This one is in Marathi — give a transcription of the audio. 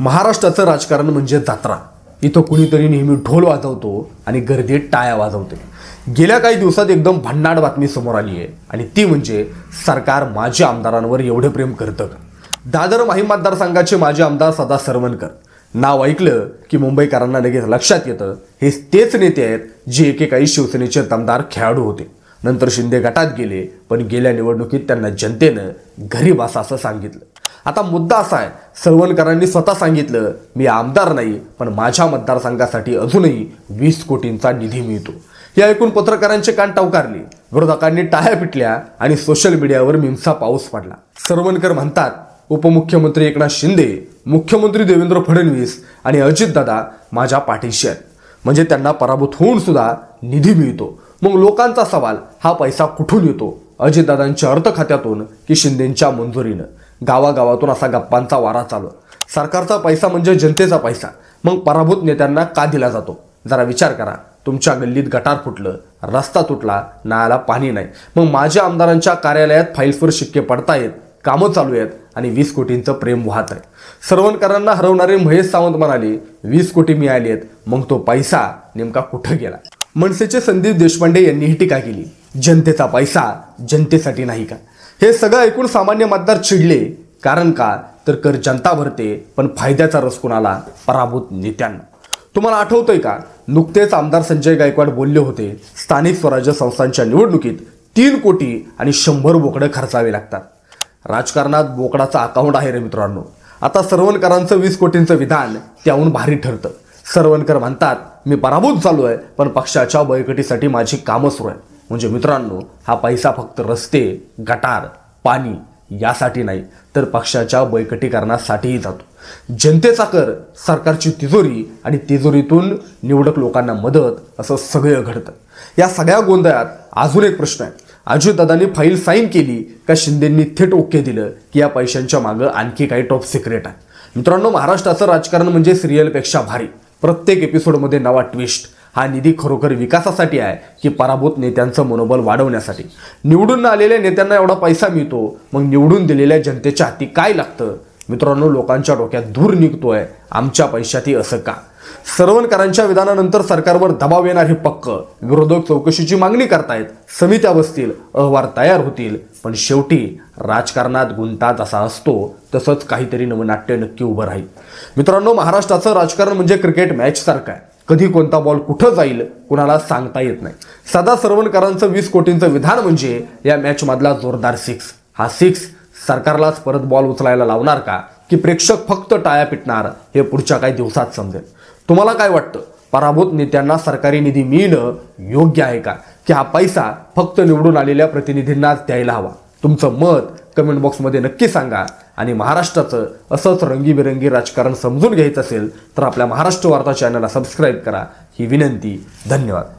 महाराष्ट्राचं राजकारण म्हणजे जत्रा। इथं कुणीतरी नेहमी ढोल वाजवतो आणि गर्दीत टाळ्या वाजवते। गेल्या काही दिवसात एकदम भन्नाट बातमी समोर आली आहे आणि ती म्हणजे सरकार माजी आमदारांवर एवढे प्रेम करतं का? दादर माहीम मतदारसंघाचे माजी आमदार सदा सरवणकर नाव ऐकलं की मुंबईकरांना लगेच लक्षात येतं हे तेच नेते आहेत जे एकेकाळी शिवसेनेचे दमदार खेळाडू होते, नंतर शिंदे गटात गेले, पण गेल्या निवडणुकीत त्यांना जनतेनं घरी बसा असं सांगितलं। आता मुद्दा असा आहे, सरवणकरांनी स्वतः सांगितलं मी आमदार नाही, पण माझ्या मतदारसंघासाठी अजूनही 20 कोटींचा निधी मिळतो। हे ऐकून पत्रकारांचे कान टवकारले, विरोधकांनी टाळ्या पिटल्या आणि सोशल मीडियावर मीमचा पाऊस पडला। सरवणकर म्हणतात उपमुख्यमंत्री एकनाथ शिंदे, मुख्यमंत्री देवेंद्र फडणवीस आणि अजितदादा माझ्या पाठीशी आहेत, म्हणजे त्यांना पराभूत होऊन सुद्धा निधी मिळतो। मग लोकांचा सवाल, हा पैसा कुठून येतो? अजितदादांच्या अर्थ खात्यातून की शिंदेंच्या मंजुरीनं? गावागावातून असा गप्पांचा वारा चालू। सरकारचा पैसा म्हणजे जनतेचा पैसा, मग पराभूत नेत्यांना का दिला जातो? जरा विचार करा। तुमच्या गल्लीत गटार फुटलं, रस्ता तुटला, नळाला पाणी नाही, मग माझ्या आमदारांच्या कार्यालयात फाईल्सवर शिक्के पडतायत, कामं चालू आहेत आणि 20 कोटींचं प्रेम वाहत आहे। सरवणकरांना हरवणारे महेश सावंत म्हणाले 20 कोटी मिळाली आहेत, मग तो पैसा नेमका कुठं गेला? मनसेचे संदीप देशपांडे यांनी ही टीका केली, जनतेचा पैसा जनतेसाठी नाही का? हे सगळं ऐकून सामान्य मतदार चिडले। कारण का तर कर जनता भरते, पण फायद्याचा रस कुणाला? पराभूत नेत्यांना। तुम्हाला आठवतंय का, नुकतेच आमदार संजय गायकवाड बोलले होते स्थानिक स्वराज्य संस्थांच्या निवडणुकीत 3 कोटी आणि 100 बोकडं खर्चावे लागतात। राजकारणात बोकडाचा अकाउंट आहे रे मित्रांनो। आता सरवणकरांचं 20 कोटींचं विधान त्याहून भारी ठरतं। सरवणकर म्हणतात मी पराभूत झालो आहे, पण पक्षाच्या बळकटीसाठी माझी कामं सुरू आहेत। म्हणजे मित्रांनो, हा पैसा फक्त रस्ते, गटार, पाणी यासाठी नाही, तर पक्षाच्या बळकटीकरणासाठीही जातो। जनतेचा कर, सरकारची तिजोरी आणि तिजोरीतून निवडक लोकांना मदत, असं सगळं घडतं। या सगळ्या गोंधळात अजून एक प्रश्न आहे, अजितदादांनी फाईल साईन केली का शिंदेंनी थेट ओके दिलं की या पैशांच्या मागं आणखी काही टॉप सिक्रेट आहे? मित्रांनो, महाराष्ट्राचं राजकारण म्हणजे सिरियलपेक्षा भारी। प्रत्येक एपिसोडमध्ये नवा ट्विस्ट। हा निधी खरोखर विकासासाठी आहे की पराभूत नेत्यांचं मनोबल वाढवण्यासाठी? निवडून न आलेल्या नेत्यांना एवढा पैसा मिळतो, मग निवडून दिलेल्या जनतेच्या हाती काय लागतं? मित्रांनो, लोकांच्या डोक्यात धूर निघतोय, आमच्या पैशाती असं का? सरवणकरांच्या विधानानंतर सरकारवर दबाव येणार हे पक्क। विरोधक चौकशीची मागणी करतायत, समित्या बसतील, अहवाल तयार होतील, पण शेवटी राजकारणात गुंता जसा असतो तसंच काहीतरी नवनाट्य नक्की उभं राहील। मित्रांनो, महाराष्ट्राचं राजकारण म्हणजे क्रिकेट मॅच सारखं आहे। कधी कोणता बॉल कुठं जाईल कुणाला सांगता येत नाही। सदा सरवणकरांचं 20 कोटींचं विधान म्हणजे या मॅच मधला जोरदार 6। हा 6 सरकारलाच परत बॉल उचलायला लावणार का, की प्रेक्षक फक्त टाळ्या पिटणार? हे पुढच्या काही दिवसात समजेल। तुम्हाला काय वाटतं, पराभूत नेत्यांना सरकारी निधी मिळणं योग्य आहे का, की हा पैसा फक्त निवडून आलेल्या प्रतिनिधींनाच द्यायला हवा? तुमचं मत कमेंट बॉक्समध्ये नक्की सांगा। आणि महाराष्ट्राचं असंच रंगीबिरंगी राजकारण समजून घ्यायचं असेल तर आपल्या महाराष्ट्र वार्ता चॅनलला सबस्क्राईब करा, ही विनंती। धन्यवाद।